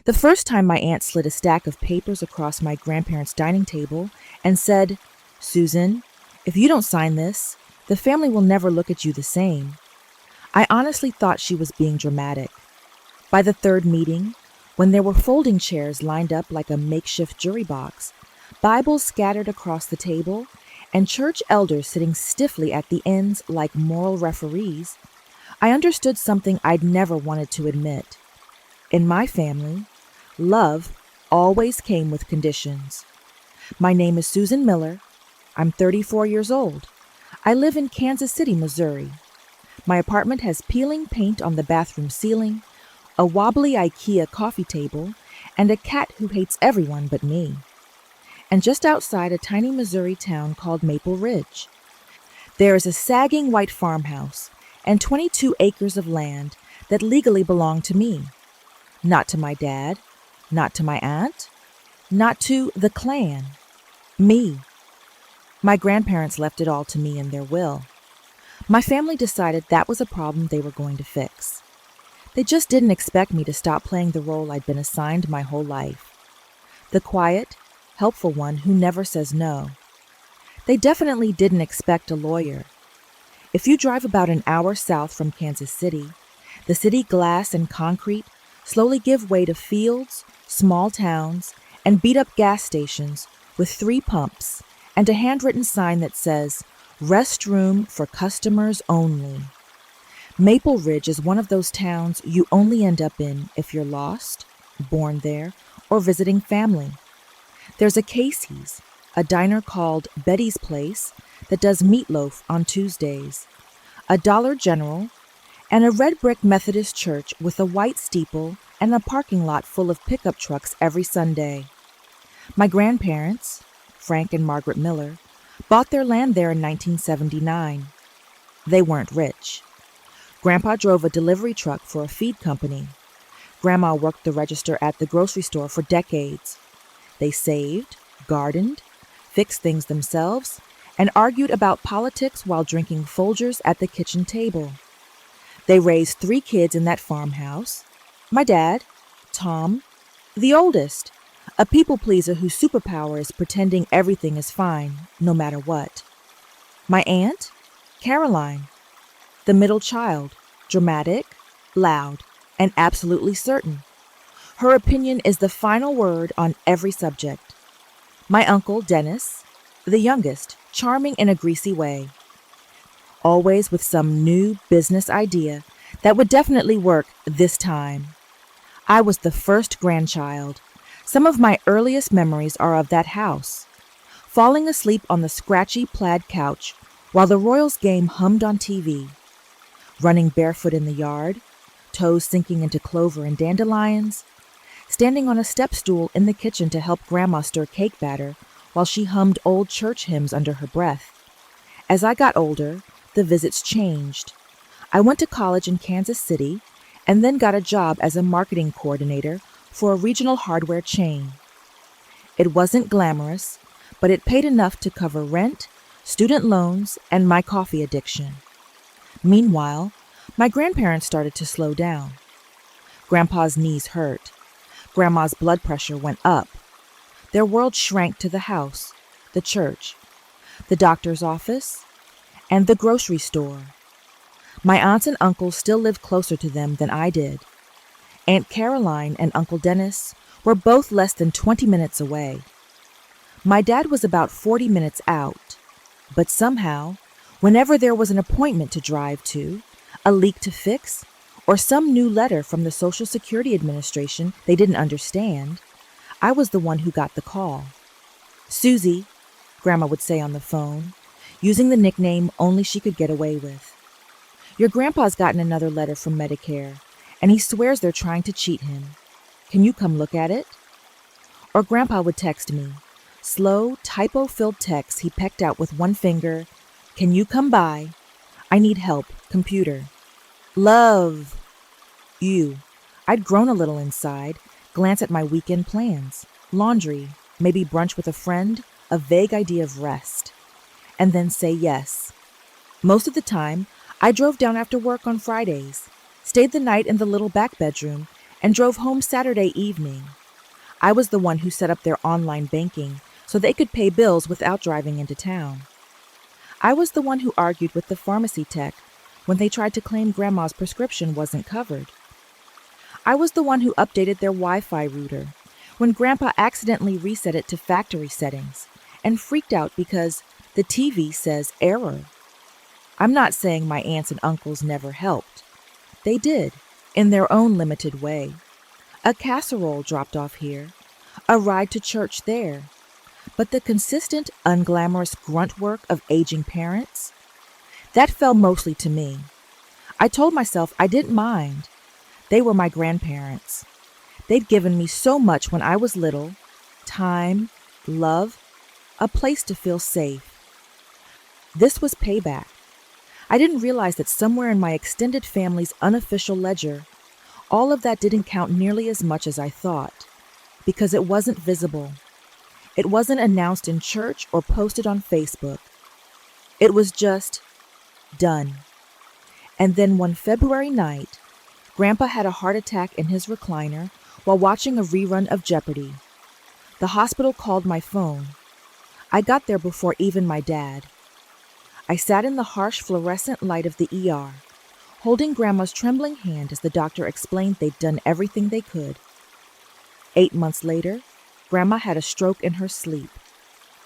The first time my aunt slid a stack of papers across my grandparents' dining table and said, "Susan, if you don't sign this, the family will never look at you the same," I honestly thought she was being dramatic. By the third meeting, when there were folding chairs lined up like a makeshift jury box, Bibles scattered across the table, and church elders sitting stiffly at the ends like moral referees, I understood something I'd never wanted to admit. In my family, love always came with conditions. My name is Susan Miller. I'm 34 years old. I live in Kansas City, Missouri. My apartment has peeling paint on the bathroom ceiling, a wobbly IKEA coffee table, and a cat who hates everyone but me. And just outside a tiny Missouri town called Maple Ridge, there is a sagging white farmhouse and 22 acres of land that legally belong to me. Not to my dad, not to my aunt, not to the clan. Me. My grandparents left it all to me in their will. My family decided that was a problem they were going to fix. They just didn't expect me to stop playing the role I'd been assigned my whole life. The quiet, helpful one who never says no. They definitely didn't expect a lawyer. If you drive about an hour south from Kansas City, the city glass and concrete slowly give way to fields, small towns, and beat-up gas stations with 3 pumps and a handwritten sign that says, "Restroom for customers only." Maple Ridge is one of those towns you only end up in if you're lost, born there, or visiting family. There's a Casey's, a diner called Betty's Place that does meatloaf on Tuesdays, a Dollar General, and a red brick Methodist church with a white steeple and a parking lot full of pickup trucks every Sunday. My grandparents, Frank and Margaret Miller, bought their land there in 1979. They weren't rich. Grandpa drove a delivery truck for a feed company. Grandma worked the register at the grocery store for decades. They saved, gardened, fixed things themselves, and argued about politics while drinking Folgers at the kitchen table. They raised 3 kids in that farmhouse. My dad, Tom, the oldest, a people pleaser whose superpower is pretending everything is fine, no matter what. My aunt, Caroline, the middle child, dramatic, loud, and absolutely certain. Her opinion is the final word on every subject. My uncle, Dennis, the youngest, charming in a greasy way. Always with some new business idea that would definitely work this time. I was the first grandchild. Some of my earliest memories are of that house, falling asleep on the scratchy plaid couch while the Royals game hummed on TV, running barefoot in the yard, toes sinking into clover and dandelions, standing on a step stool in the kitchen to help Grandma stir cake batter while she hummed old church hymns under her breath. As I got older, the visits changed. I went to college in Kansas City and then got a job as a marketing coordinator for a regional hardware chain. It wasn't glamorous, but it paid enough to cover rent, student loans, and my coffee addiction. Meanwhile, my grandparents started to slow down. Grandpa's knees hurt. Grandma's blood pressure went up. Their world shrank to the house, the church, the doctor's office, and the grocery store. My aunts and uncles still lived closer to them than I did. Aunt Caroline and Uncle Dennis were both less than 20 minutes away. My dad was about 40 minutes out, but somehow, whenever there was an appointment to drive to, a leak to fix, or some new letter from the Social Security Administration they didn't understand, I was the one who got the call. "Susie," Grandma would say on the phone, using the nickname only she could get away with. "Your grandpa's gotten another letter from Medicare, and he swears they're trying to cheat him. Can you come look at it?" Or Grandpa would text me, slow, typo-filled texts he pecked out with one finger. "Can you come by? I need help, computer. Love. You." I'd grown a little inside, glance at my weekend plans, laundry, maybe brunch with a friend, a vague idea of rest, and then say yes. Most of the time, I drove down after work on Fridays, stayed the night in the little back bedroom, and drove home Saturday evening. I was the one who set up their online banking so they could pay bills without driving into town. I was the one who argued with the pharmacy tech when they tried to claim Grandma's prescription wasn't covered. I was the one who updated their Wi-Fi router when Grandpa accidentally reset it to factory settings and freaked out because the TV says error. I'm not saying my aunts and uncles never helped. They did, in their own limited way. A casserole dropped off here, a ride to church there. But the consistent, unglamorous grunt work of aging parents? That fell mostly to me. I told myself I didn't mind. They were my grandparents. They'd given me so much when I was little: time, love, a place to feel safe. This was payback. I didn't realize that somewhere in my extended family's unofficial ledger, all of that didn't count nearly as much as I thought, because it wasn't visible. It wasn't announced in church or posted on Facebook. It was just done. And then one February night, Grandpa had a heart attack in his recliner while watching a rerun of Jeopardy! The hospital called my phone. I got there before even my dad. I sat in the harsh fluorescent light of the ER, holding Grandma's trembling hand as the doctor explained they'd done everything they could. 8 months later, Grandma had a stroke in her sleep.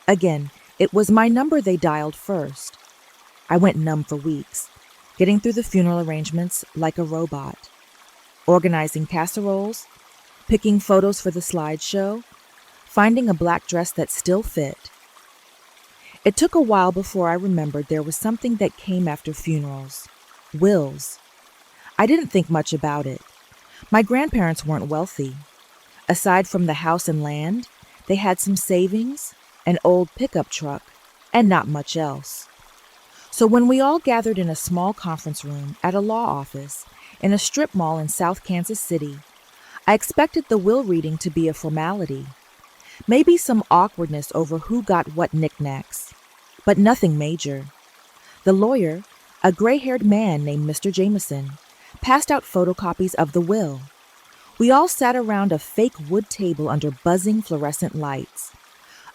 Again, it was my number they dialed first. I went numb for weeks, getting through the funeral arrangements like a robot, organizing casseroles, picking photos for the slideshow, finding a black dress that still fit. It took a while before I remembered there was something that came after funerals: wills. I didn't think much about it. My grandparents weren't wealthy. Aside from the house and land, they had some savings, an old pickup truck, and not much else. So when we all gathered in a small conference room at a law office in a strip mall in South Kansas City, I expected the will reading to be a formality. Maybe some awkwardness over who got what knickknacks, but nothing major. The lawyer, a gray-haired man named Mr. Jameson, passed out photocopies of the will. We all sat around a fake wood table under buzzing fluorescent lights.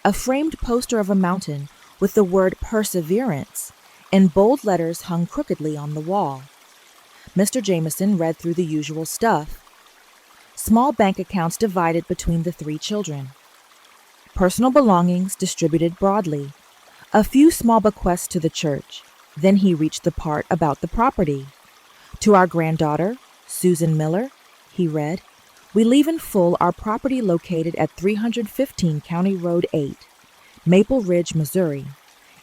A framed poster of a mountain with the word Perseverance in bold letters hung crookedly on the wall. Mr. Jameson read through the usual stuff. Small bank accounts divided between the 3 children. Personal belongings distributed broadly. A few small bequests to the church. Then he reached the part about the property. To our granddaughter, Susan Miller, he read, "We leave in full our property located at 315 County Road 8, Maple Ridge, Missouri,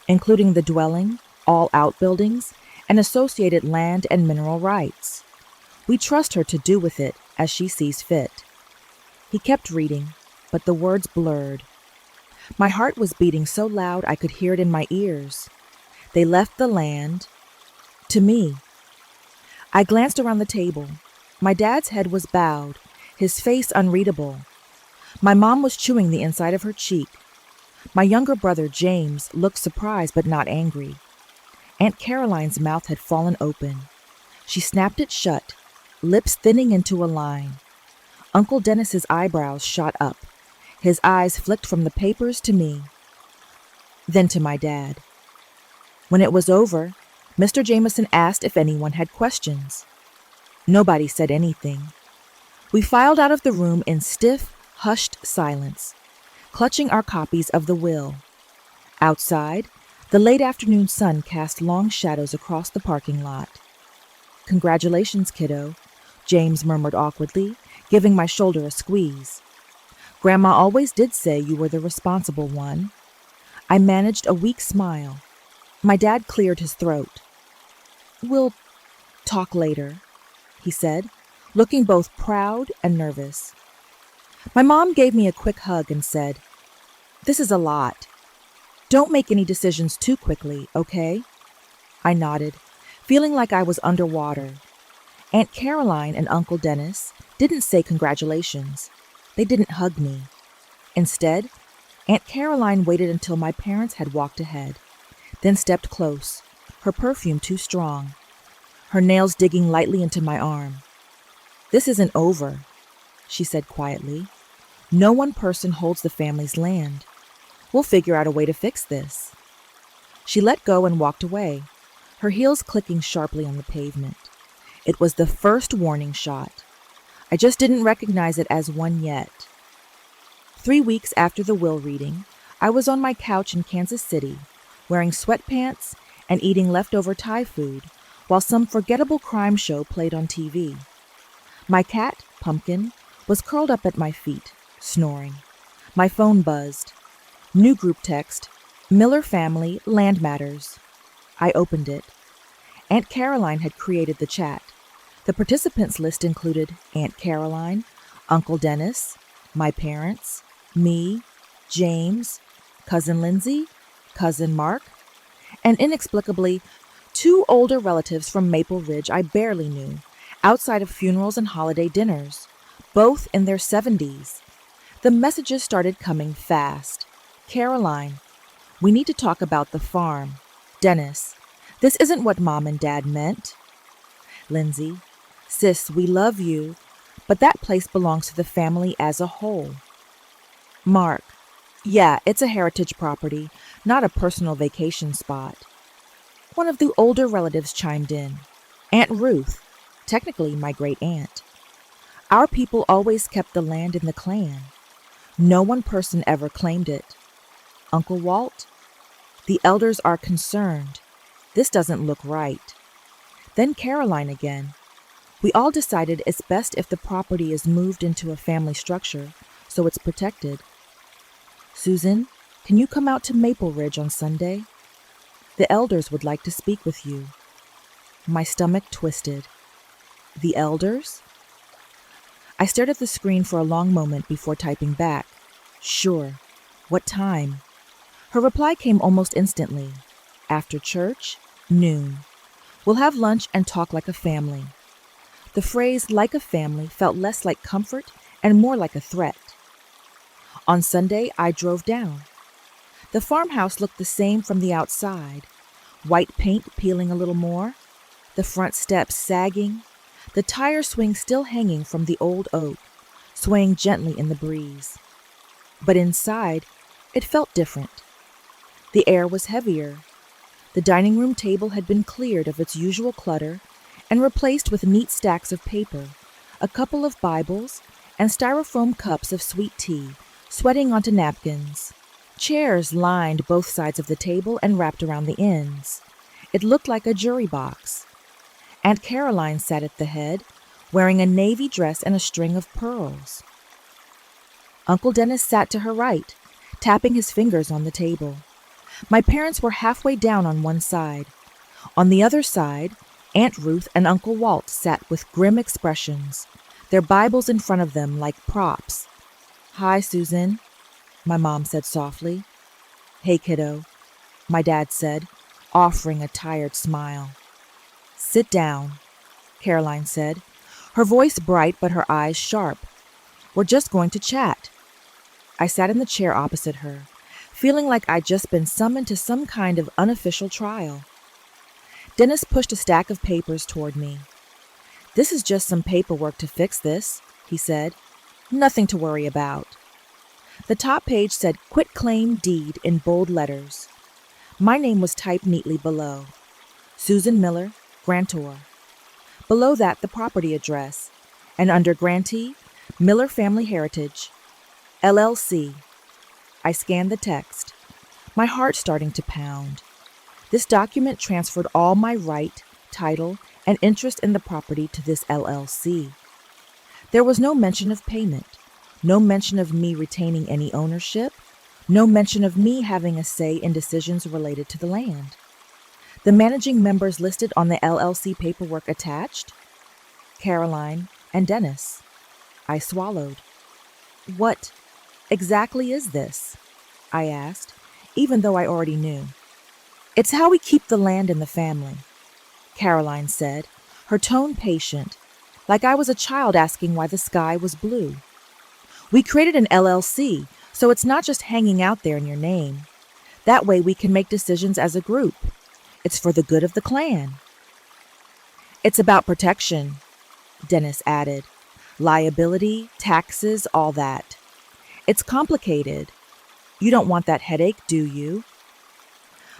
including the dwelling, all outbuildings, and associated land and mineral rights. We trust her to do with it as she sees fit." He kept reading, but the words blurred. My heart was beating so loud I could hear it in my ears. They left the land to me. I glanced around the table. My dad's head was bowed, his face unreadable. My mom was chewing the inside of her cheek. My younger brother, James, looked surprised but not angry. Aunt Caroline's mouth had fallen open. She snapped it shut, lips thinning into a line. Uncle Dennis's eyebrows shot up. His eyes flicked from the papers to me, then to my dad. When it was over, Mr. Jameson asked if anyone had questions. Nobody said anything. We filed out of the room in stiff, hushed silence, clutching our copies of the will. Outside, the late afternoon sun cast long shadows across the parking lot. "Congratulations, kiddo," James murmured awkwardly, giving my shoulder a squeeze. "Grandma always did say you were the responsible one." I managed a weak smile. My dad cleared his throat. "We'll talk later," he said, looking both proud and nervous. My mom gave me a quick hug and said, "This is a lot. Don't make any decisions too quickly, okay?" I nodded, feeling like I was underwater. Aunt Caroline and Uncle Dennis didn't say congratulations. They didn't hug me. Instead, Aunt Caroline waited until my parents had walked ahead, then stepped close, her perfume too strong, her nails digging lightly into my arm. "This isn't over," she said quietly. No one person holds the family's land. We'll figure out a way to fix this. She let go and walked away, her heels clicking sharply on the pavement. It was the first warning shot. I just didn't recognize it as one yet. 3 weeks after the will reading, I was on my couch in Kansas City, wearing sweatpants and eating leftover Thai food while some forgettable crime show played on TV. My cat, Pumpkin, was curled up at my feet, snoring. My phone buzzed. New group text, Miller family, land matters. I opened it. Aunt Caroline had created the chat. The participants list included Aunt Caroline, Uncle Dennis, my parents, me, James, Cousin Lindsay, Cousin Mark, and inexplicably, 2 older relatives from Maple Ridge I barely knew, outside of funerals and holiday dinners, both in their 70s. The messages started coming fast. Caroline, we need to talk about the farm. Dennis, this isn't what Mom and Dad meant. Lindsay, sis, we love you, but that place belongs to the family as a whole. Mark, yeah, it's a heritage property, not a personal vacation spot. One of the older relatives chimed in. Aunt Ruth, technically my great-aunt. Our people always kept the land in the clan. No one person ever claimed it. Uncle Walt, the elders are concerned. This doesn't look right. Then Caroline again. We all decided it's best if the property is moved into a family structure, so it's protected. Susan, can you come out to Maple Ridge on Sunday? The elders would like to speak with you. My stomach twisted. The elders? I stared at the screen for a long moment before typing back. Sure. What time? Her reply came almost instantly. After church, noon. We'll have lunch and talk like a family. The phrase like a family felt less like comfort and more like a threat. On Sunday, I drove down. The farmhouse looked the same from the outside. White paint peeling a little more, the front steps sagging, the tire swing still hanging from the old oak, swaying gently in the breeze. But inside, it felt different. The air was heavier. The dining room table had been cleared of its usual clutter and replaced with neat stacks of paper, a couple of Bibles, and styrofoam cups of sweet tea, sweating onto napkins. Chairs lined both sides of the table and wrapped around the ends. It looked like a jury box. Aunt Caroline sat at the head, wearing a navy dress and a string of pearls. Uncle Dennis sat to her right, tapping his fingers on the table. My parents were halfway down on one side. On the other side, Aunt Ruth and Uncle Walt sat with grim expressions, their Bibles in front of them like props. Hi, Susan, my mom said softly. Hey, kiddo, my dad said, offering a tired smile. Sit down, Caroline said, her voice bright but her eyes sharp. We're just going to chat. I sat in the chair opposite her, feeling like I'd just been summoned to some kind of unofficial trial. Dennis pushed a stack of papers toward me. This is just some paperwork to fix this, he said. Nothing to worry about. The top page said quitclaim deed in bold letters. My name was typed neatly below. Susan Miller, grantor. Below that, the property address, and under grantee, Miller Family Heritage, LLC. I scanned the text, my heart starting to pound. This document transferred all my right, title, and interest in the property to this LLC. There was no mention of payment, no mention of me retaining any ownership, no mention of me having a say in decisions related to the land. The managing members listed on the LLC paperwork attached? Caroline and Dennis. I swallowed. What exactly is this? I asked, even though I already knew. It's how we keep the land in the family, Caroline said, her tone patient, like I was a child asking why the sky was blue. We created an LLC, so it's not just hanging out there in your name. That way we can make decisions as a group. It's for the good of the clan. It's about protection, Dennis added, Liability, taxes, all that. It's complicated. You don't want that headache, do you?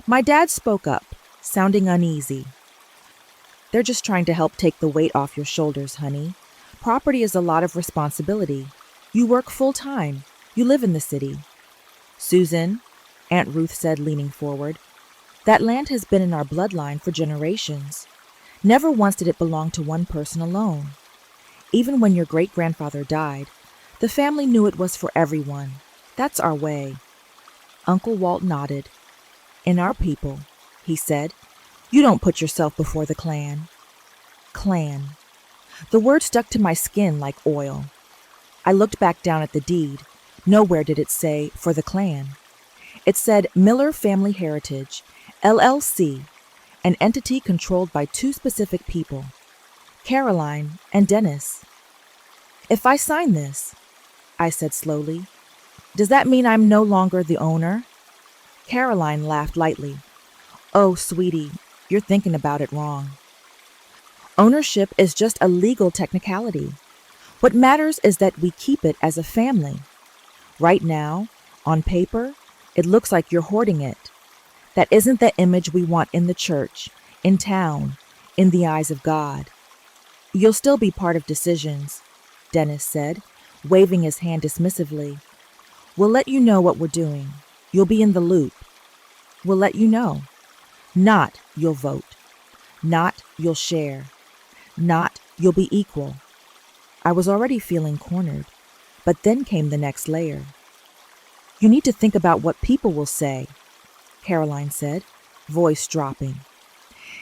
My dad spoke up, sounding uneasy. They're just trying to help take the weight off your shoulders, honey. Property is a lot of responsibility. You work full-time. You live in the city. Susan, Aunt Ruth said, leaning forward, that land has been in our bloodline for generations. Never once did it belong to one person alone. Even when your great-grandfather died, the family knew it was for everyone. That's our way. Uncle Walt nodded. In our people, he said, you don't put yourself before the clan. Clan. The word stuck to my skin like oil. I looked back down at the deed. Nowhere did it say, for the clan. It said Miller Family Heritage, LLC, an entity controlled by two specific people, Caroline and Dennis. If I sign this, I said slowly, does that mean I'm no longer the owner? Caroline laughed lightly. Oh, sweetie, you're thinking about it wrong. Ownership is just a legal technicality. What matters is that we keep it as a family. Right now, on paper, it looks like you're hoarding it. That isn't the image we want in the church, in town, in the eyes of God. You'll still be part of decisions, Dennis said, waving his hand dismissively. We'll let you know what we're doing. You'll be in the loop. We'll let you know. Not you'll vote. Not you'll share. Not you'll be equal. I was already feeling cornered, but then came the next layer. You need to think about what people will say, Caroline said, voice dropping.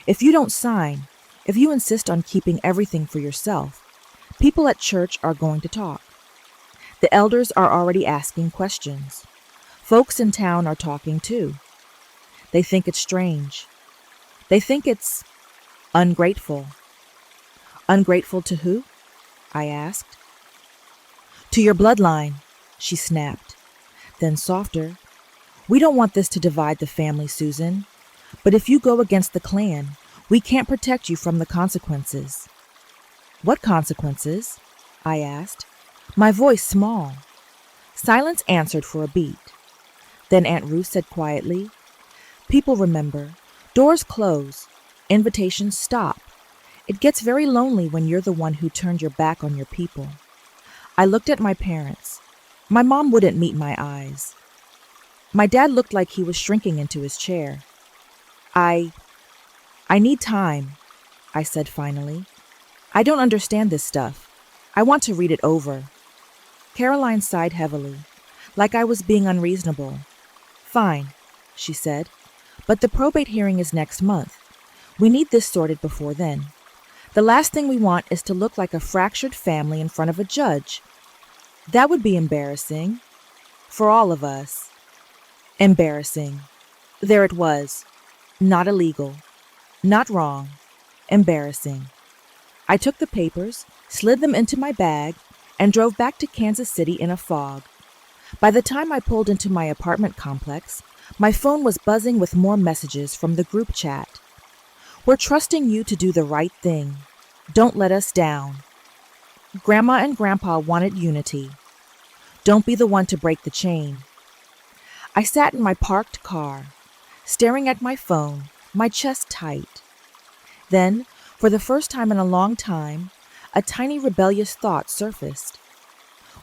If you don't sign, if you insist on keeping everything for yourself, people at church are going to talk. The elders are already asking questions. Folks in town are talking too. They think it's strange. They think it's ungrateful. Ungrateful to who? I asked. To your bloodline, she snapped. Then softer, we don't want this to divide the family, Susan. But if you go against the clan, we can't protect you from the consequences. What consequences? I asked, my voice small. Silence answered for a beat. Then Aunt Ruth said quietly, people remember, doors close, invitations stop. It gets very lonely when you're the one who turned your back on your people. I looked at my parents. My mom wouldn't meet my eyes. My dad looked like he was shrinking into his chair. I need time, I said finally. I don't understand this stuff. I want to read it over. Caroline sighed heavily, like I was being unreasonable. Fine, she said, but the probate hearing is next month. We need this sorted before then. The last thing we want is to look like a fractured family in front of a judge. That would be embarrassing. For all of us. Embarrassing. There it was. Not illegal. Not wrong. Embarrassing. I took the papers, slid them into my bag, and drove back to Kansas City in a fog. By the time I pulled into my apartment complex, my phone was buzzing with more messages from the group chat. We're trusting you to do the right thing. Don't let us down. Grandma and Grandpa wanted unity. Don't be the one to break the chain. I sat in my parked car, staring at my phone, my chest tight. Then, for the first time in a long time, a tiny rebellious thought surfaced.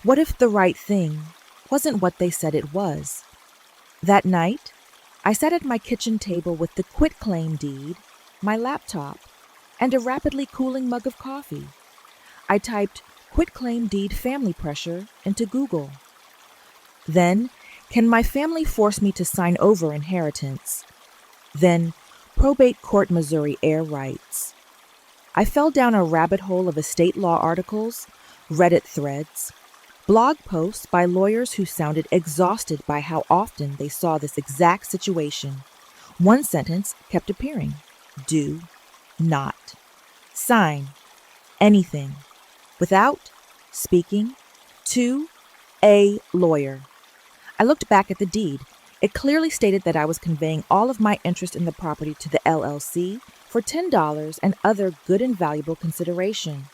What if the right thing wasn't what they said it was? That night, I sat at my kitchen table with the quitclaim deed, my laptop, and a rapidly cooling mug of coffee. I typed quitclaim deed family pressure into Google. Then, can my family force me to sign over inheritance? Then, probate court Missouri heir rights. I fell down a rabbit hole of estate law articles, Reddit threads, blog posts by lawyers who sounded exhausted by how often they saw this exact situation. One sentence kept appearing. Do not sign anything without speaking to a lawyer. I looked back at the deed. It clearly stated that I was conveying all of my interest in the property to the LLC for $10 and other good and valuable consideration.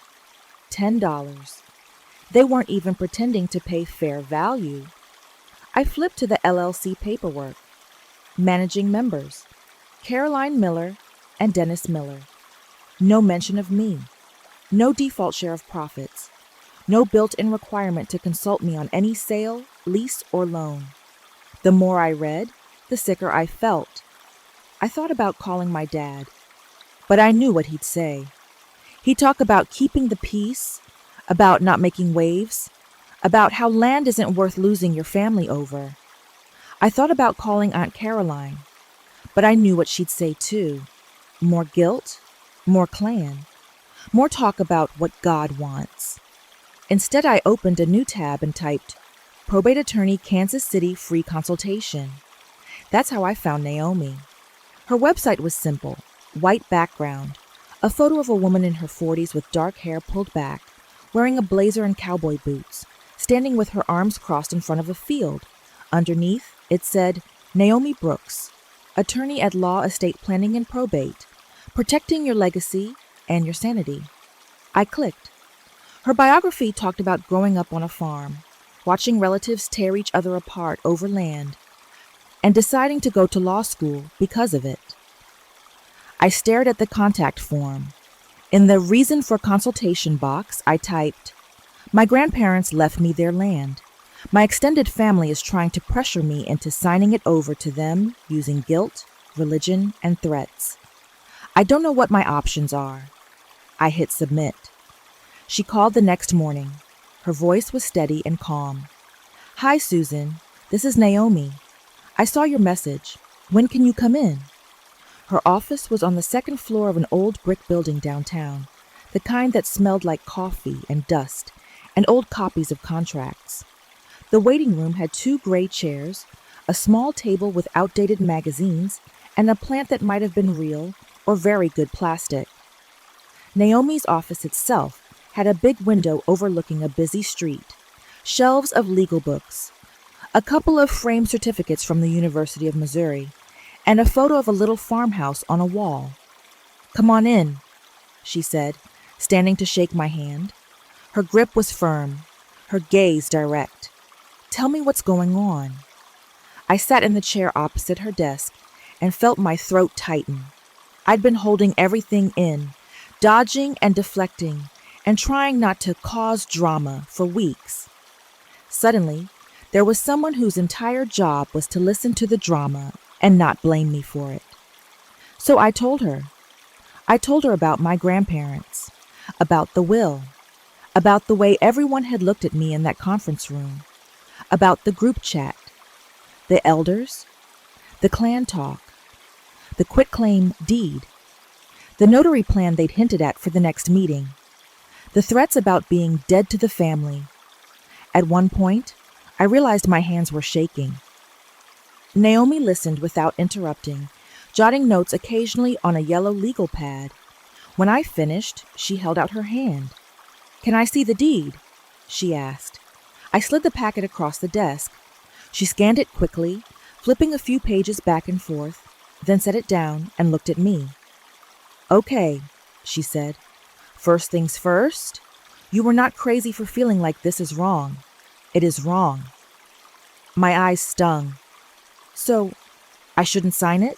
$10. They weren't even pretending to pay fair value. I flipped to the LLC paperwork. Managing members: Caroline Miller and Dennis Miller. No mention of me. No default share of profits. No built-in requirement to consult me on any sale, lease, or loan. The more I read, the sicker I felt. I thought about calling my dad, but I knew what he'd say. He'd talk about keeping the peace, about not making waves, about how land isn't worth losing your family over. I thought about calling Aunt Caroline, but I knew what she'd say too. More guilt, more clan, more talk about what God wants. Instead, I opened a new tab and typed, Probate Attorney, Kansas City, free consultation. That's how I found Naomi. Her website was simple: white background, a photo of a woman in her 40s with dark hair pulled back, wearing a blazer and cowboy boots, standing with her arms crossed in front of a field. Underneath, it said, Naomi Brooks, attorney at law, estate planning, and probate, protecting your legacy and your sanity. I clicked. Her biography talked about growing up on a farm, watching relatives tear each other apart over land, and deciding to go to law school because of it. I stared at the contact form. In the reason for consultation box, I typed, my grandparents left me their land. My extended family is trying to pressure me into signing it over to them using guilt, religion, and threats. I don't know what my options are. I hit submit. She called the next morning. Her voice was steady and calm. Hi, Susan. This is Naomi. I saw your message. When can you come in? Her office was on the second floor of an old brick building downtown, the kind that smelled like coffee and dust and old copies of contracts. The waiting room had 2 gray chairs, a small table with outdated magazines, and a plant that might have been real or very good plastic. Naomi's office itself had a big window overlooking a busy street, shelves of legal books, a couple of framed certificates from the University of Missouri, and a photo of a little farmhouse on a wall. Come on in, she said, standing to shake my hand. Her grip was firm, her gaze direct. Tell me what's going on. I sat in the chair opposite her desk and felt my throat tighten. I'd been holding everything in, dodging and deflecting, and trying not to cause drama for weeks. Suddenly, there was someone whose entire job was to listen to the drama and not blame me for it. So I told her. I told her about my grandparents, about the will, about the way everyone had looked at me in that conference room, about the group chat, the elders, the clan talk, the quitclaim deed, the notary plan they'd hinted at for the next meeting, the threats about being dead to the family. At one point, I realized my hands were shaking. Naomi listened without interrupting, jotting notes occasionally on a yellow legal pad. When I finished, she held out her hand. Can I see the deed? She asked. I slid the packet across the desk. She scanned it quickly, flipping a few pages back and forth, then set it down and looked at me. Okay, she said. First things first, you were not crazy for feeling like this is wrong. It is wrong. My eyes stung. So, I shouldn't sign it?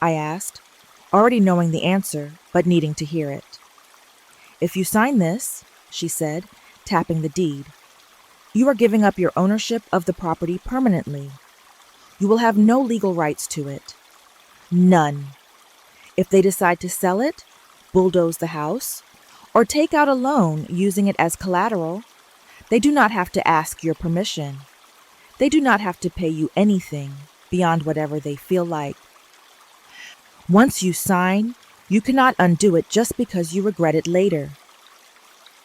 I asked, already knowing the answer, but needing to hear it. If you sign this, she said, tapping the deed, you are giving up your ownership of the property permanently. You will have no legal rights to it. None. If they decide to sell it, bulldoze the house, or take out a loan using it as collateral, they do not have to ask your permission. They do not have to pay you anything beyond whatever they feel like. Once you sign, you cannot undo it just because you regret it later.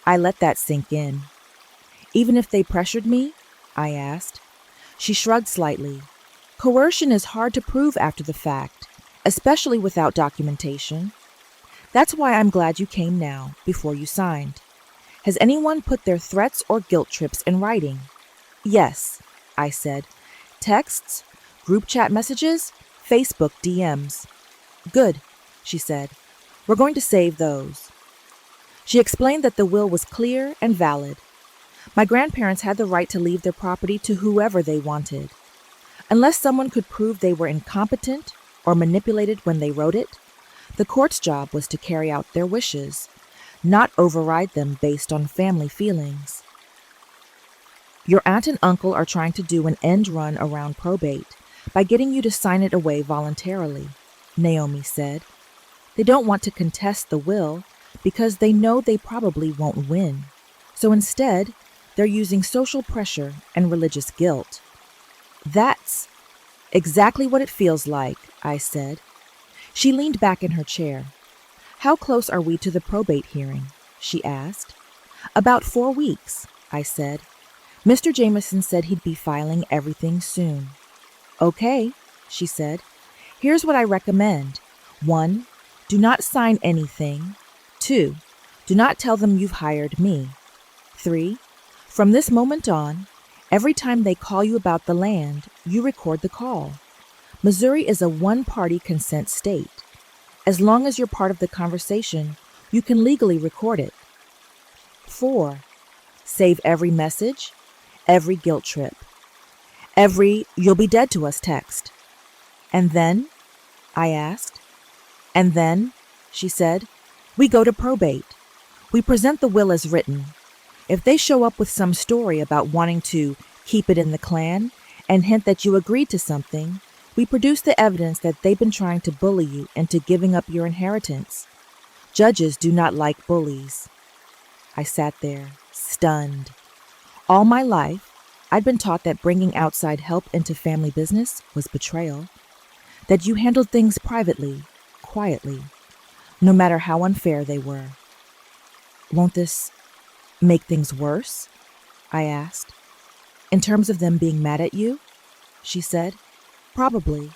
I let that sink in. Even if they pressured me? I asked. She shrugged slightly. Coercion is hard to prove after the fact, especially without documentation. That's why I'm glad you came now, before you signed. Has anyone put their threats or guilt trips in writing? Yes, I said. Texts, group chat messages, Facebook DMs. Good, she said. We're going to save those. She explained that the will was clear and valid. My grandparents had the right to leave their property to whoever they wanted. Unless someone could prove they were incompetent or manipulated when they wrote it, the court's job was to carry out their wishes, not override them based on family feelings. Your aunt and uncle are trying to do an end run around probate by getting you to sign it away voluntarily, Naomi said. They don't want to contest the will because they know they probably won't win. So instead, they're using social pressure and religious guilt. That's exactly what it feels like, I said. She leaned back in her chair. How close are we to the probate hearing? She asked. About 4 weeks, I said. Mr. Jameson said he'd be filing everything soon. Okay, she said. Here's what I recommend. 1, do not sign anything. 2, do not tell them you've hired me. 3, from this moment on, every time they call you about the land, you record the call. Missouri is a one-party consent state. As long as you're part of the conversation, you can legally record it. 4, save every message, every guilt trip, every "you'll be dead to us" text. And then? I asked. And then, she said, we go to probate. We present the will as written. If they show up with some story about wanting to keep it in the clan and hint that you agreed to something, we produce the evidence that they've been trying to bully you into giving up your inheritance. Judges do not like bullies. I sat there, stunned. All my life, I'd been taught that bringing outside help into family business was betrayal, that you handled things privately, quietly, no matter how unfair they were. Won't this make things worse? I asked. In terms of them being mad at you? She said. Probably.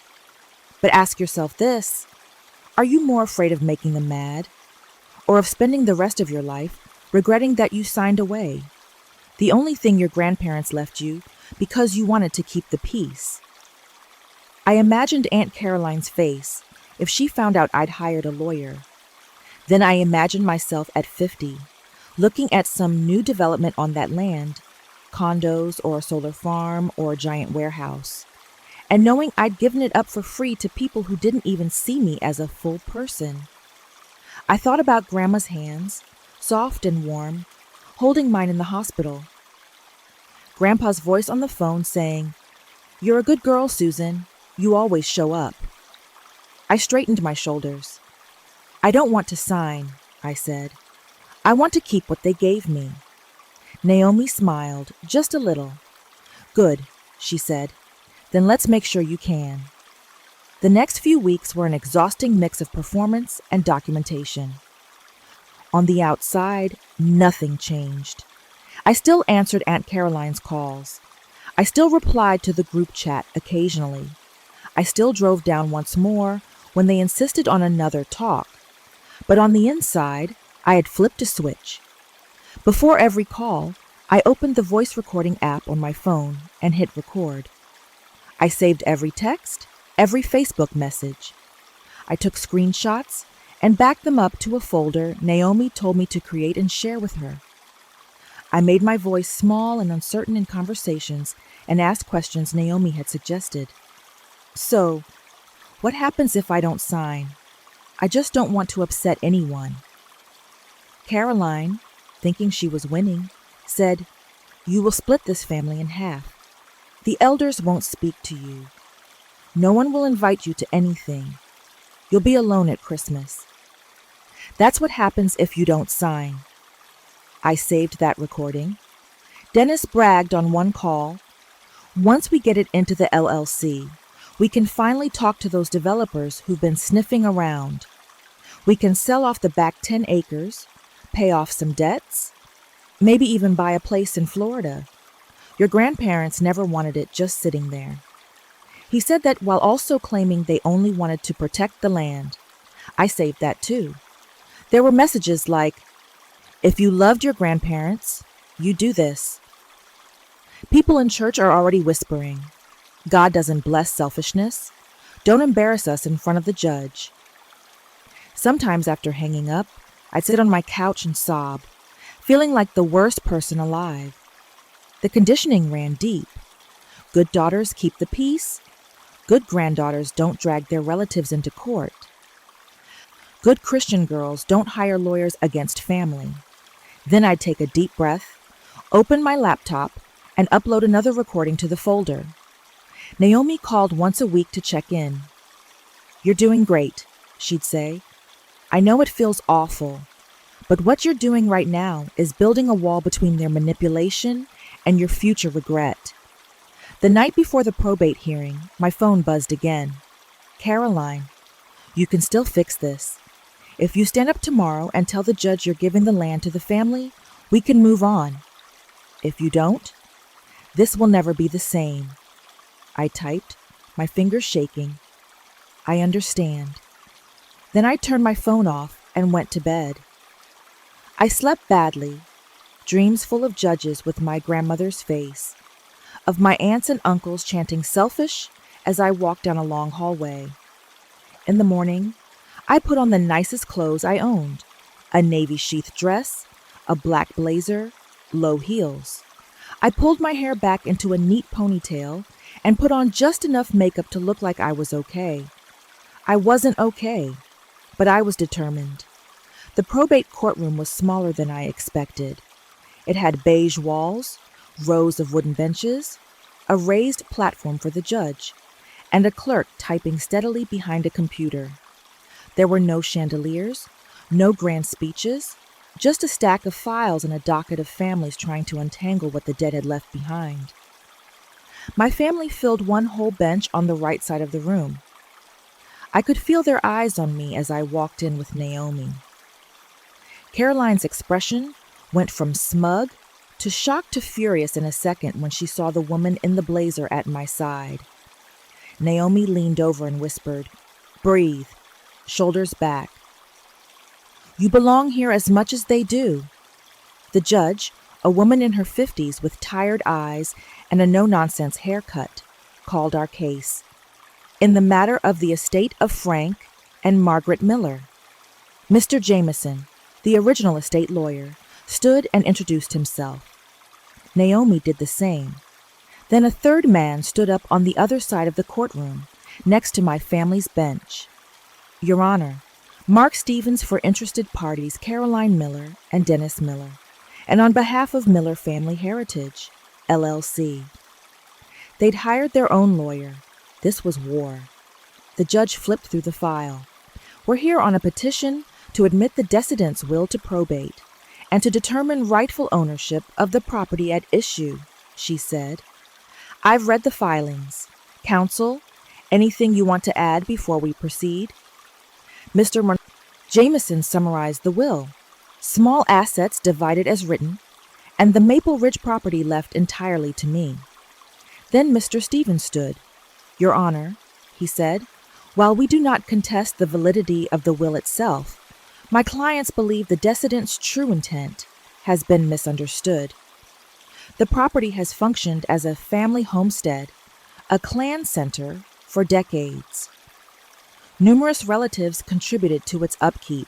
But ask yourself this. Are you more afraid of making them mad, or of spending the rest of your life regretting that you signed away? The only thing your grandparents left you because you wanted to keep the peace. I imagined Aunt Caroline's face if she found out I'd hired a lawyer. Then I imagined myself at 50, looking at some new development on that land, condos or a solar farm or a giant warehouse, and knowing I'd given it up for free to people who didn't even see me as a full person. I thought about Grandma's hands, soft and warm, holding mine in the hospital. Grandpa's voice on the phone saying, "You're a good girl, Susan. You always show up." I straightened my shoulders. I don't want to sign, I said. I want to keep what they gave me. Naomi smiled, just a little. Good, she said. Then let's make sure you can. The next few weeks were an exhausting mix of performance and documentation. On the outside, nothing changed. I still answered Aunt Caroline's calls. I still replied to the group chat occasionally. I still drove down once more when they insisted on another talk. But on the inside, I had flipped a switch. Before every call, I opened the voice recording app on my phone and hit record. I saved every text, every Facebook message. I took screenshots and backed them up to a folder Naomi told me to create and share with her. I made my voice small and uncertain in conversations and asked questions Naomi had suggested. So, what happens if I don't sign? I just don't want to upset anyone. Caroline, thinking she was winning, said, "You will split this family in half. The elders won't speak to you. No one will invite you to anything. You'll be alone at Christmas. That's what happens if you don't sign." I saved that recording. Dennis bragged on one call, "Once we get it into the LLC, we can finally talk to those developers who've been sniffing around. We can sell off the back 10 acres, pay off some debts, maybe even buy a place in Florida. Your grandparents never wanted it just sitting there." He said that while also claiming they only wanted to protect the land. I saved that too. There were messages like, "If you loved your grandparents, you do this." People in church are already whispering, "God doesn't bless selfishness. Don't embarrass us in front of the judge." Sometimes after hanging up, I'd sit on my couch and sob, feeling like the worst person alive. The conditioning ran deep. Good daughters keep the peace. Good granddaughters don't drag their relatives into court. Good Christian girls don't hire lawyers against family. Then I'd take a deep breath, open my laptop, and upload another recording to the folder. Naomi called once a week to check in. "You're doing great," she'd say. "I know it feels awful, but what you're doing right now is building a wall between their manipulation and your future regret." The night before the probate hearing, my phone buzzed again. "Caroline, you can still fix this. If you stand up tomorrow and tell the judge you're giving the land to the family, we can move on. If you don't, this will never be the same." I typed, my fingers shaking. "I understand." Then I turned my phone off and went to bed. I slept badly, dreams full of judges with my grandmother's face, of my aunts and uncles chanting selfish as I walked down a long hallway. In the morning, I put on the nicest clothes I owned, a navy sheath dress, a black blazer, low heels. I pulled my hair back into a neat ponytail and put on just enough makeup to look like I was okay. I wasn't okay, but I was determined. The probate courtroom was smaller than I expected. It had beige walls, rows of wooden benches, a raised platform for the judge, and a clerk typing steadily behind a computer. There were no chandeliers, no grand speeches, just a stack of files and a docket of families trying to untangle what the dead had left behind. My family filled one whole bench on the right side of the room. I could feel their eyes on me as I walked in with Naomi. Caroline's expression went from smug to shocked to furious in a second when she saw the woman in the blazer at my side. Naomi leaned over and whispered, "Breathe, shoulders back. You belong here as much as they do." The judge, a woman in her 50s with tired eyes and a no-nonsense haircut, called our case. In the matter of the estate of Frank and Margaret Miller. Mr. Jameson, the original estate lawyer, stood and introduced himself. Naomi did the same. Then a third man stood up on the other side of the courtroom, next to my family's bench. "Your Honor, Mark Stevens for interested parties Caroline Miller and Dennis Miller, and on behalf of Miller Family Heritage, LLC." They'd hired their own lawyer. This was war. The judge flipped through the file. "We're here on a petition to admit the decedent's will to probate and to determine rightful ownership of the property at issue," she said. "I've read the filings. Counsel, anything you want to add before we proceed?" Mr. Jameson summarized the will. Small assets divided as written, and the Maple Ridge property left entirely to me. Then Mr. Stevens stood. "Your Honor," he said, "while we do not contest the validity of the will itself, my clients believe the decedent's true intent has been misunderstood. The property has functioned as a family homestead, a clan center, for decades. Numerous relatives contributed to its upkeep.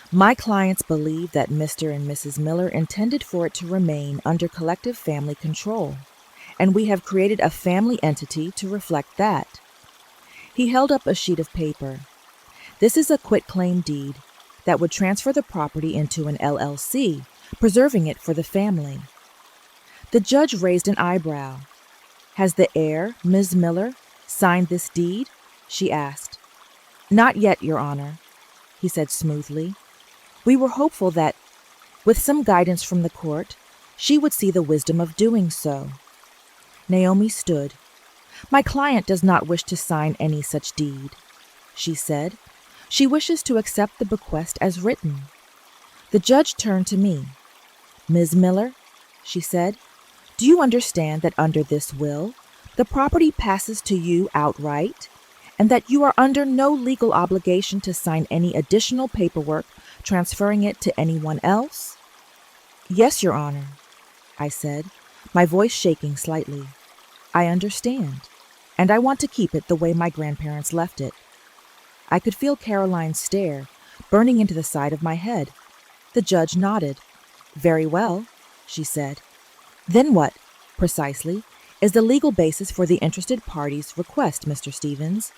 My clients believe that Mr. and Mrs. Miller intended for it to remain under collective family control, and we have created a family entity to reflect that." He held up a sheet of paper. "This is a quitclaim deed that would transfer the property into an LLC, preserving it for the family." The judge raised an eyebrow. "Has the heir, Ms. Miller, signed this deed?" she asked. "Not yet, Your Honor," he said smoothly. "We were hopeful that, with some guidance from the court, she would see the wisdom of doing so." Naomi stood. "My client does not wish to sign any such deed," she said. "She wishes to accept the bequest as written." The judge turned to me. "Ms. Miller," she said, "do you understand that under this will, the property passes to you outright, and that you are under no legal obligation to sign any additional paperwork transferring it to anyone else?" "Yes, Your Honor," I said, my voice shaking slightly. "I understand, and I want to keep it the way my grandparents left it." I could feel Caroline's stare burning into the side of my head. The judge nodded. "Very well," she said. Then what, precisely, is the legal basis for the interested party's request, Mr. Stevens?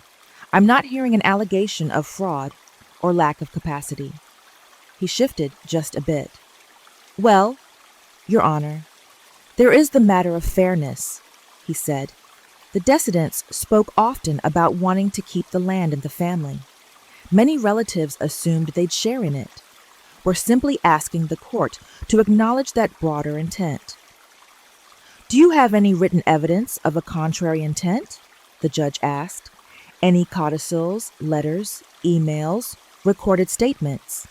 I'm not hearing an allegation of fraud or lack of capacity. He shifted just a bit. Well, Your Honor, there is the matter of fairness, he said. The decedents spoke often about wanting to keep the land in the family. Many relatives assumed they'd share in it. We're simply asking the court to acknowledge that broader intent. Do you have any written evidence of a contrary intent? The judge asked. Any codicils, letters, emails, recorded statements?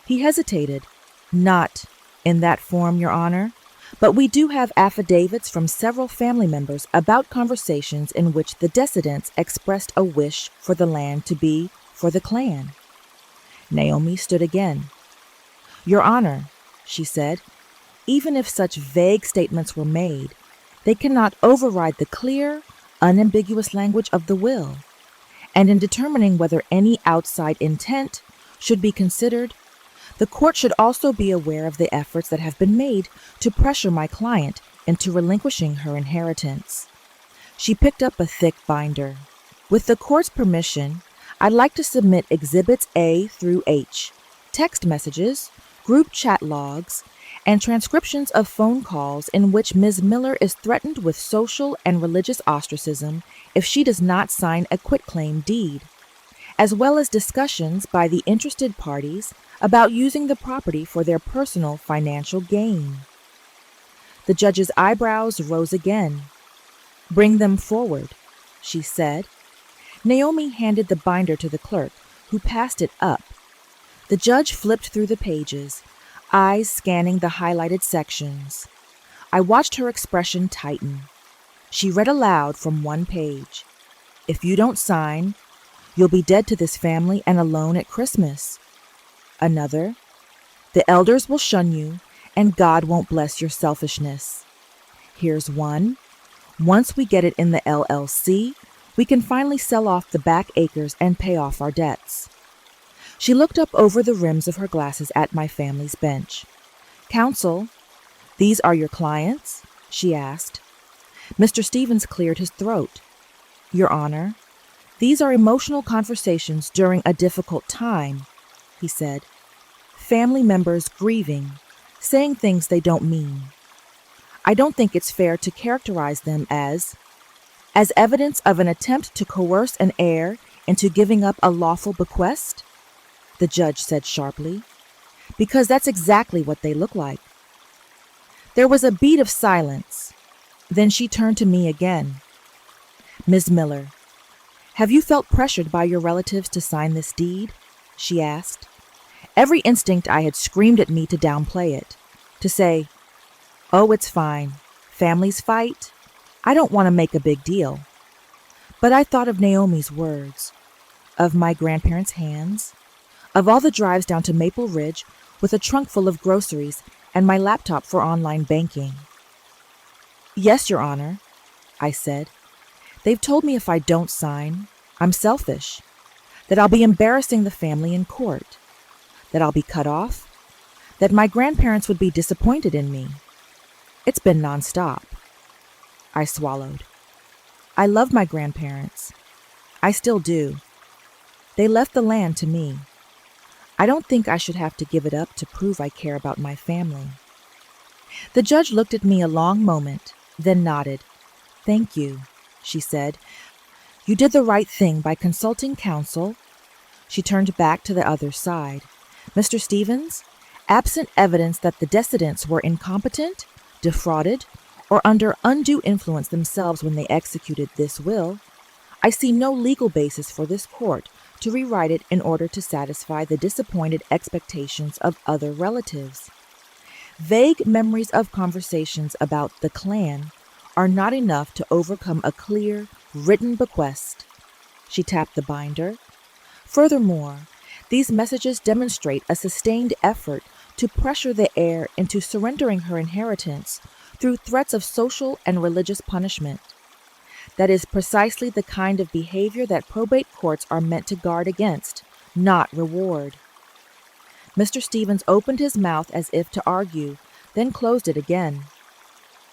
He hesitated. Not in that form, Your Honor, but we do have affidavits from several family members about conversations in which the decedents expressed a wish for the land to be for the clan. Naomi stood again. Your Honor, she said, even if such vague statements were made, they cannot override the clear, unambiguous language of the will. And in determining whether any outside intent should be considered, the court should also be aware of the efforts that have been made to pressure my client into relinquishing her inheritance. She picked up a thick binder. With the court's permission, I'd like to submit Exhibits A through H, text messages, group chat logs, and transcriptions of phone calls in which Ms. Miller is threatened with social and religious ostracism if she does not sign a quitclaim deed, as well as discussions by the interested parties about using the property for their personal financial gain. The judge's eyebrows rose again. Bring them forward, she said. Naomi handed the binder to the clerk, who passed it up. The judge flipped through the pages, eyes scanning the highlighted sections. I watched her expression tighten. She read aloud from one page. If you don't sign, you'll be dead to this family and alone at Christmas. Another, the elders will shun you, and God won't bless your selfishness. Here's one. Once we get it in the LLC, we can finally sell off the back acres and pay off our debts. She looked up over the rims of her glasses at my family's bench. Counsel, these are your clients? She asked. Mr. Stevens cleared his throat. Your Honor, these are emotional conversations during a difficult time, he said. Family members grieving, saying things they don't mean. I don't think it's fair to characterize them as evidence of an attempt to coerce an heir into giving up a lawful bequest, the judge said sharply, because that's exactly what they look like. There was a beat of silence. Then she turned to me again. Ms. Miller, have you felt pressured by your relatives to sign this deed? She asked. Every instinct I had screamed at me to downplay it, to say, oh, it's fine. Families fight. I don't want to make a big deal. But I thought of Naomi's words, of my grandparents' hands, of all the drives down to Maple Ridge with a trunk full of groceries and my laptop for online banking. Yes, Your Honor, I said. They've told me if I don't sign, I'm selfish, that I'll be embarrassing the family in court, that I'll be cut off, that my grandparents would be disappointed in me. It's been nonstop. I swallowed. I love my grandparents. I still do. They left the land to me. I don't think I should have to give it up to prove I care about my family. The judge looked at me a long moment, then nodded. Thank you, she said. You did the right thing by consulting counsel. She turned back to the other side. Mr. Stevens, absent evidence that the decedents were incompetent, defrauded, or under undue influence themselves when they executed this will, I see no legal basis for this court to rewrite it in order to satisfy the disappointed expectations of other relatives. Vague memories of conversations about the clan are not enough to overcome a clear, written bequest. She tapped the binder. Furthermore, these messages demonstrate a sustained effort to pressure the heir into surrendering her inheritance through threats of social and religious punishment. That is precisely the kind of behavior that probate courts are meant to guard against, not reward. Mr. Stevens opened his mouth as if to argue, then closed it again.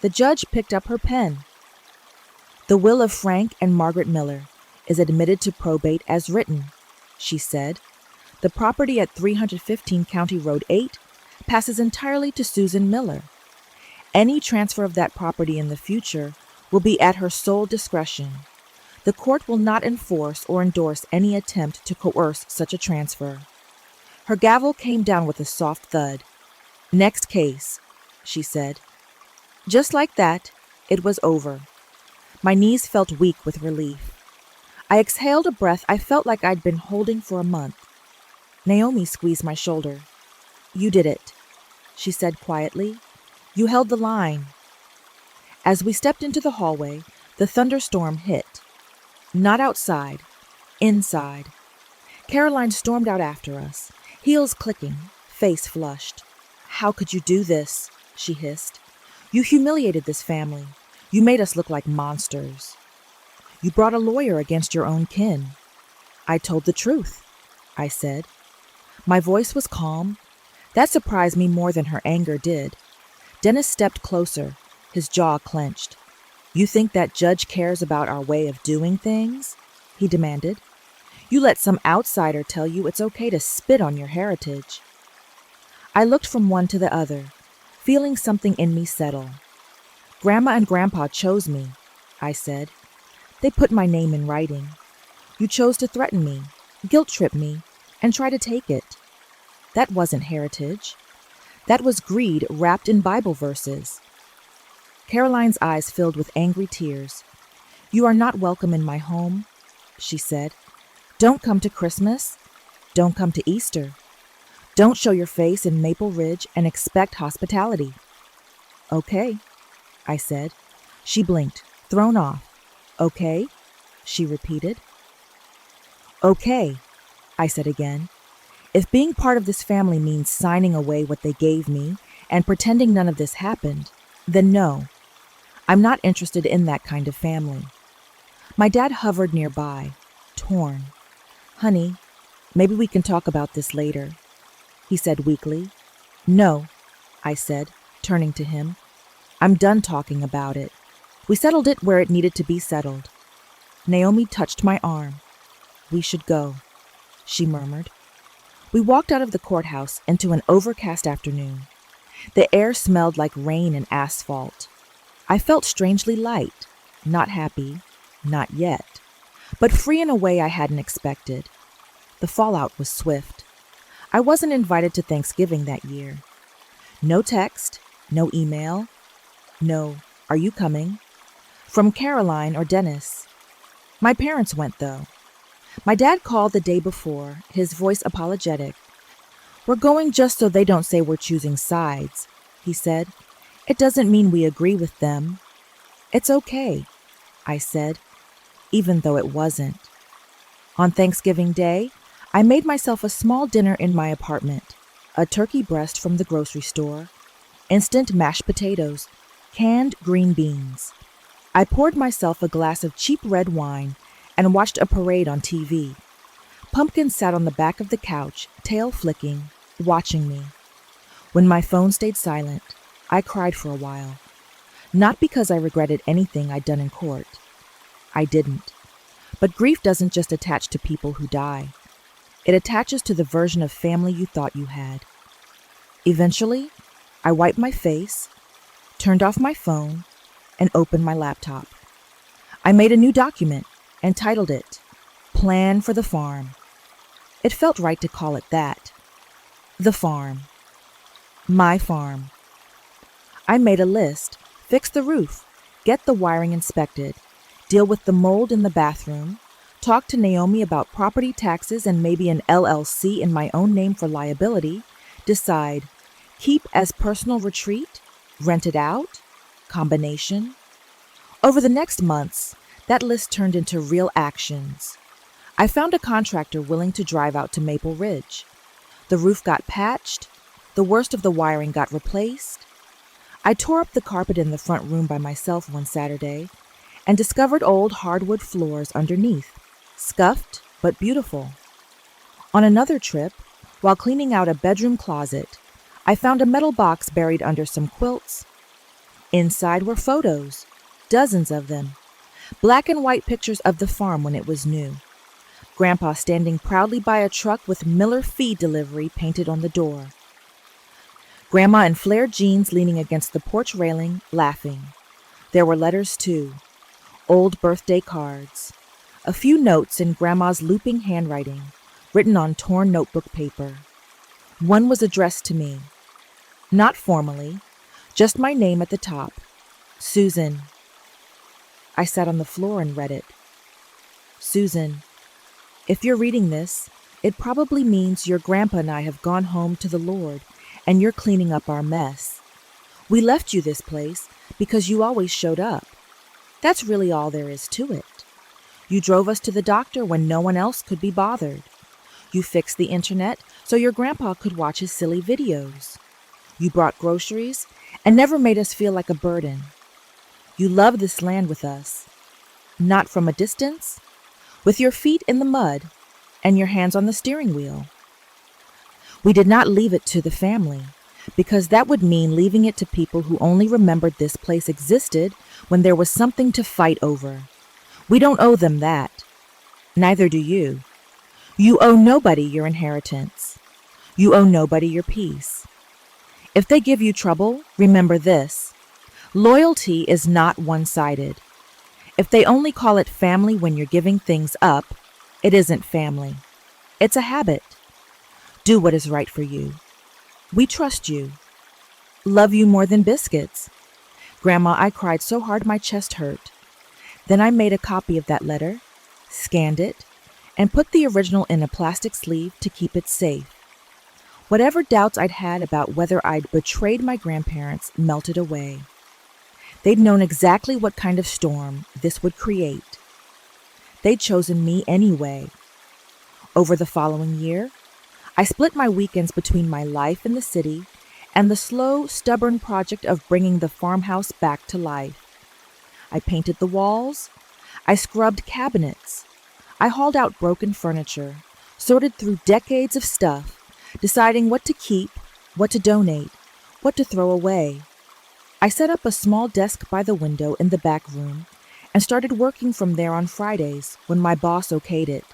The judge picked up her pen. "The will of Frank and Margaret Miller is admitted to probate as written," she said. "The property at 315 County Road 8 passes entirely to Susan Miller. Any transfer of that property in the future will be at her sole discretion. The court will not enforce or endorse any attempt to coerce such a transfer." Her gavel came down with a soft thud. "Next case," she said. Just like that, it was over. My knees felt weak with relief. I exhaled a breath I felt like I'd been holding for a month. Naomi squeezed my shoulder. "You did it," she said quietly. "You held the line." As we stepped into the hallway, the thunderstorm hit. Not outside, inside. Caroline stormed out after us, heels clicking, face flushed. "How could you do this?" she hissed. "You humiliated this family. You made us look like monsters. You brought a lawyer against your own kin." "I told the truth," I said. My voice was calm. That surprised me more than her anger did. Dennis stepped closer, his jaw clenched. "You think that judge cares about our way of doing things?" he demanded. "You let some outsider tell you it's okay to spit on your heritage." I looked from one to the other, feeling something in me settle. "Grandma and Grandpa chose me," I said. "They put my name in writing. You chose to threaten me, guilt-trip me, and try to take it. That wasn't heritage. That was greed wrapped in Bible verses." Caroline's eyes filled with angry tears. "You are not welcome in my home," she said. "Don't come to Christmas. Don't come to Easter. Don't show your face in Maple Ridge and expect hospitality." "Okay," I said. She blinked, thrown off. "Okay," she repeated. "Okay," I said again. "If being part of this family means signing away what they gave me and pretending none of this happened, then no. I'm not interested in that kind of family." My dad hovered nearby, torn. "Honey, maybe we can talk about this later," he said weakly. "No," I said, turning to him. "I'm done talking about it. We settled it where it needed to be settled." Naomi touched my arm. "We should go," she murmured. We walked out of the courthouse into an overcast afternoon. The air smelled like rain and asphalt. I felt strangely light, not happy, not yet, but free in a way I hadn't expected. The fallout was swift. I wasn't invited to Thanksgiving that year. No text, no email, no "Are you coming?" from Caroline or Dennis. My parents went, though. My dad called the day before, his voice apologetic. "We're going just so they don't say we're choosing sides," he said. "It doesn't mean we agree with them." "It's okay," I said, even though it wasn't. On Thanksgiving Day, I made myself a small dinner in my apartment, a turkey breast from the grocery store, instant mashed potatoes, canned green beans. I poured myself a glass of cheap red wine and watched a parade on TV. Pumpkin sat on the back of the couch, tail flicking, watching me. When my phone stayed silent, I cried for a while. Not because I regretted anything I'd done in court. I didn't. But grief doesn't just attach to people who die. It attaches to the version of family you thought you had. Eventually, I wiped my face, turned off my phone, and opened my laptop. I made a new document and titled it Plan for the Farm. It felt right to call it that. The farm. My farm. I made a list, fix the roof, get the wiring inspected, deal with the mold in the bathroom, talk to Naomi about property taxes and maybe an LLC in my own name for liability, decide, keep as personal retreat, rent it out, combination. Over the next months, that list turned into real actions. I found a contractor willing to drive out to Maple Ridge. The roof got patched, the worst of the wiring got replaced. I tore up the carpet in the front room by myself one Saturday and discovered old hardwood floors underneath, scuffed but beautiful. On another trip, while cleaning out a bedroom closet, I found a metal box buried under some quilts. Inside were photos, dozens of them, black and white pictures of the farm when it was new. Grandpa standing proudly by a truck with Miller Feed Delivery painted on the door. Grandma in flared jeans leaning against the porch railing, laughing. There were letters too, old birthday cards, a few notes in Grandma's looping handwriting, written on torn notebook paper. One was addressed to me. Not formally, just my name at the top, Susan. I sat on the floor and read it. Susan, if you're reading this, it probably means your grandpa and I have gone home to the Lord, and you're cleaning up our mess. We left you this place because you always showed up. That's really all there is to it. You drove us to the doctor when no one else could be bothered. You fixed the internet so your grandpa could watch his silly videos. You brought groceries and never made us feel like a burden. You love this land with us, not from a distance, with your feet in the mud and your hands on the steering wheel. We did not leave it to the family, because that would mean leaving it to people who only remembered this place existed when there was something to fight over. We don't owe them that. Neither do you. You owe nobody your inheritance. You owe nobody your peace. If they give you trouble, remember this. Loyalty is not one-sided. If they only call it family when you're giving things up, it isn't family. It's a habit. Do what is right for you. We trust you. Love you more than biscuits. Grandma, I cried so hard my chest hurt. Then I made a copy of that letter, scanned it, and put the original in a plastic sleeve to keep it safe. Whatever doubts I'd had about whether I'd betrayed my grandparents melted away. They'd known exactly what kind of storm this would create. They'd chosen me anyway. Over the following year, I split my weekends between my life in the city and the slow, stubborn project of bringing the farmhouse back to life. I painted the walls. I scrubbed cabinets. I hauled out broken furniture, sorted through decades of stuff, deciding what to keep, what to donate, what to throw away. I set up a small desk by the window in the back room and started working from there on Fridays when my boss okayed it.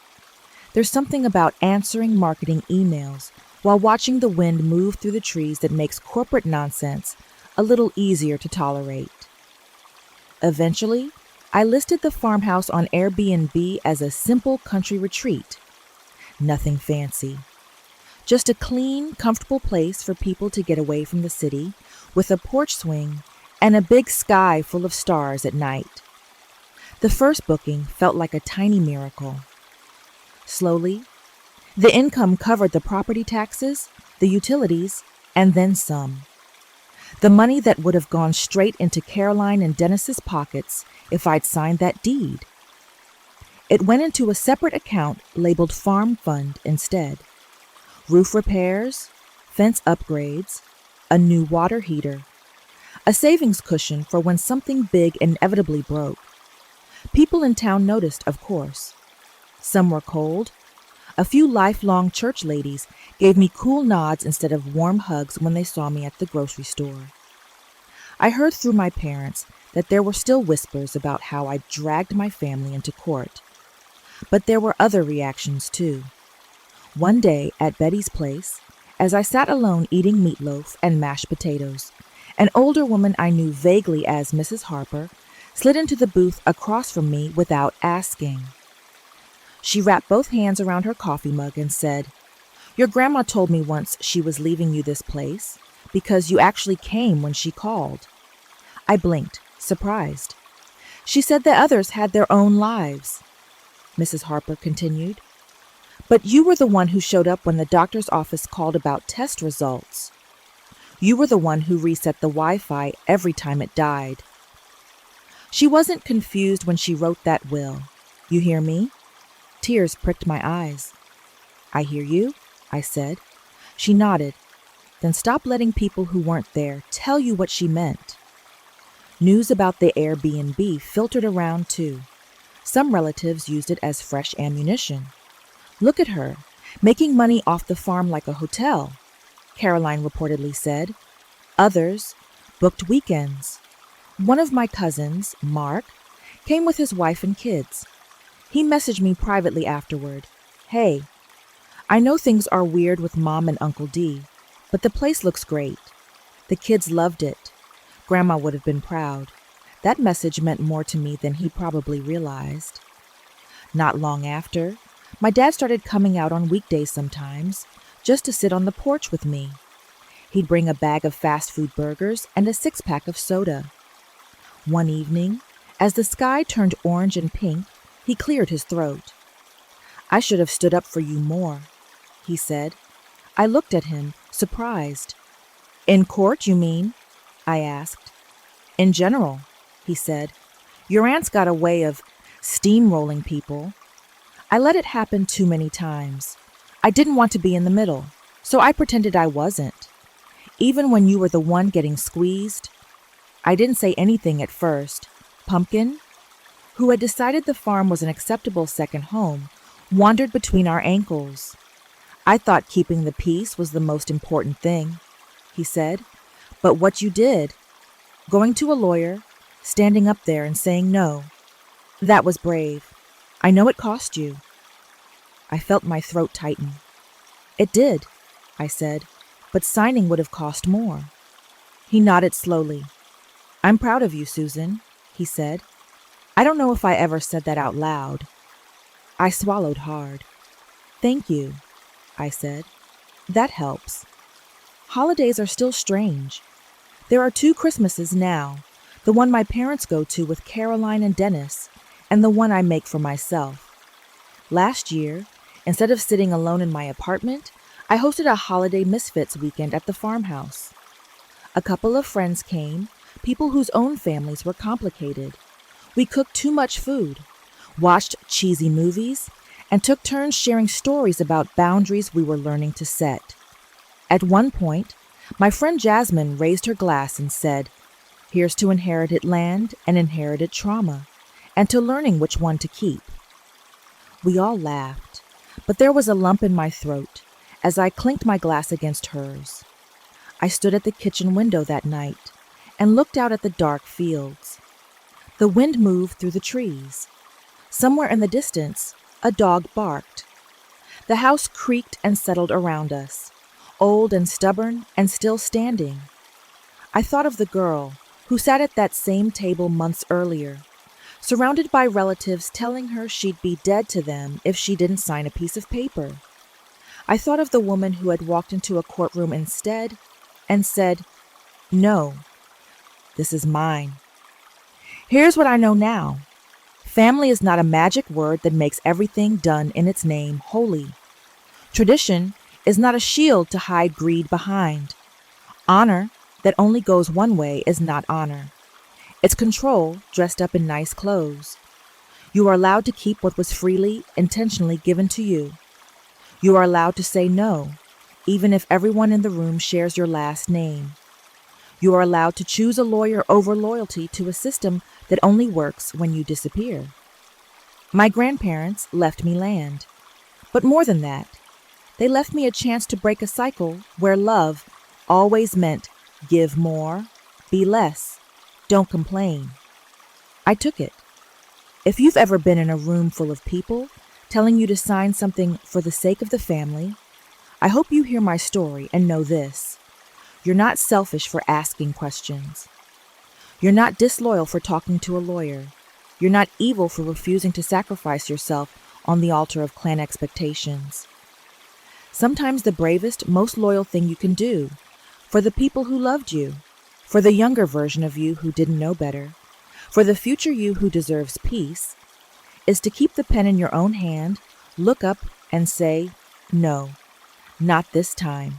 There's something about answering marketing emails while watching the wind move through the trees that makes corporate nonsense a little easier to tolerate. Eventually, I listed the farmhouse on Airbnb as a simple country retreat. Nothing fancy. Just a clean, comfortable place for people to get away from the city, with a porch swing and a big sky full of stars at night. The first booking felt like a tiny miracle. Slowly, the income covered the property taxes, the utilities, and then some. The money that would have gone straight into Caroline and Dennis's pockets if I'd signed that deed. It went into a separate account labeled Farm Fund instead. Roof repairs, fence upgrades, a new water heater, a savings cushion for when something big inevitably broke. People in town noticed, of course. Some were cold. A few lifelong church ladies gave me cool nods instead of warm hugs when they saw me at the grocery store. I heard through my parents that there were still whispers about how I dragged my family into court. But there were other reactions, too. One day at Betty's place, as I sat alone eating meatloaf and mashed potatoes, an older woman I knew vaguely as Mrs. Harper slid into the booth across from me without asking. She wrapped both hands around her coffee mug and said, "Your grandma told me once she was leaving you this place because you actually came when she called." I blinked, surprised. She said that others had their own lives. Mrs. Harper continued. But you were the one who showed up when the doctor's office called about test results. You were the one who reset the Wi-Fi every time it died. She wasn't confused when she wrote that will. You hear me? Tears pricked my eyes. I hear you, I said. She nodded. Then stop letting people who weren't there tell you what she meant. News about the Airbnb filtered around too. Some relatives used it as fresh ammunition. Look at her, making money off the farm like a hotel, Caroline reportedly said. Others booked weekends. One of my cousins, Mark, came with his wife and kids. He messaged me privately afterward. "Hey, I know things are weird with Mom and Uncle D, but the place looks great. The kids loved it. Grandma would have been proud." That message meant more to me than he probably realized. Not long after, my dad started coming out on weekdays sometimes, just to sit on the porch with me. He'd bring a bag of fast food burgers and a 6-pack of soda. One evening, as the sky turned orange and pink, he cleared his throat. "I should have stood up for you more," he said. I looked at him, surprised. "In court, you mean?" I asked. "In general," he said. "Your aunt's got a way of steamrolling people. I let it happen too many times. I didn't want to be in the middle, so I pretended I wasn't. Even when you were the one getting squeezed." I didn't say anything at first. Pumpkin, who had decided the farm was an acceptable second home, wandered between our ankles. "I thought keeping the peace was the most important thing," he said. "But what you did, going to a lawyer, standing up there and saying no, that was brave. I know it cost you." I felt my throat tighten. "It did," I said, "but signing would have cost more." He nodded slowly. "I'm proud of you, Susan," he said. I don't know if I ever said that out loud. I swallowed hard. "Thank you," I said. "That helps." Holidays are still strange. There are 2 Christmases now, the one my parents go to with Caroline and Dennis, and the one I make for myself. Last year, instead of sitting alone in my apartment, I hosted a holiday misfits weekend at the farmhouse. A couple of friends came, people whose own families were complicated. We cooked too much food, watched cheesy movies, and took turns sharing stories about boundaries we were learning to set. At one point, my friend Jasmine raised her glass and said, "Here's to inherited land and inherited trauma, and to learning which one to keep." We all laughed, but there was a lump in my throat as I clinked my glass against hers. I stood at the kitchen window that night and looked out at the dark fields. The wind moved through the trees. Somewhere in the distance, a dog barked. The house creaked and settled around us, old and stubborn and still standing. I thought of the girl who sat at that same table months earlier, surrounded by relatives telling her she'd be dead to them if she didn't sign a piece of paper. I thought of the woman who had walked into a courtroom instead and said, "No, this is mine." Here's what I know now. Family is not a magic word that makes everything done in its name holy. Tradition is not a shield to hide greed behind. Honor that only goes one way is not honor. It's control dressed up in nice clothes. You are allowed to keep what was freely, intentionally given to you. You are allowed to say no, even if everyone in the room shares your last name. You are allowed to choose a lawyer over loyalty to a system that only works when you disappear. My grandparents left me land. But more than that, they left me a chance to break a cycle where love always meant give more, be less, don't complain. I took it. If you've ever been in a room full of people telling you to sign something for the sake of the family, I hope you hear my story and know this. You're not selfish for asking questions. You're not disloyal for talking to a lawyer. You're not evil for refusing to sacrifice yourself on the altar of clan expectations. Sometimes the bravest, most loyal thing you can do, for the people who loved you, for the younger version of you who didn't know better, for the future you who deserves peace, is to keep the pen in your own hand, look up, and say, "No, not this time."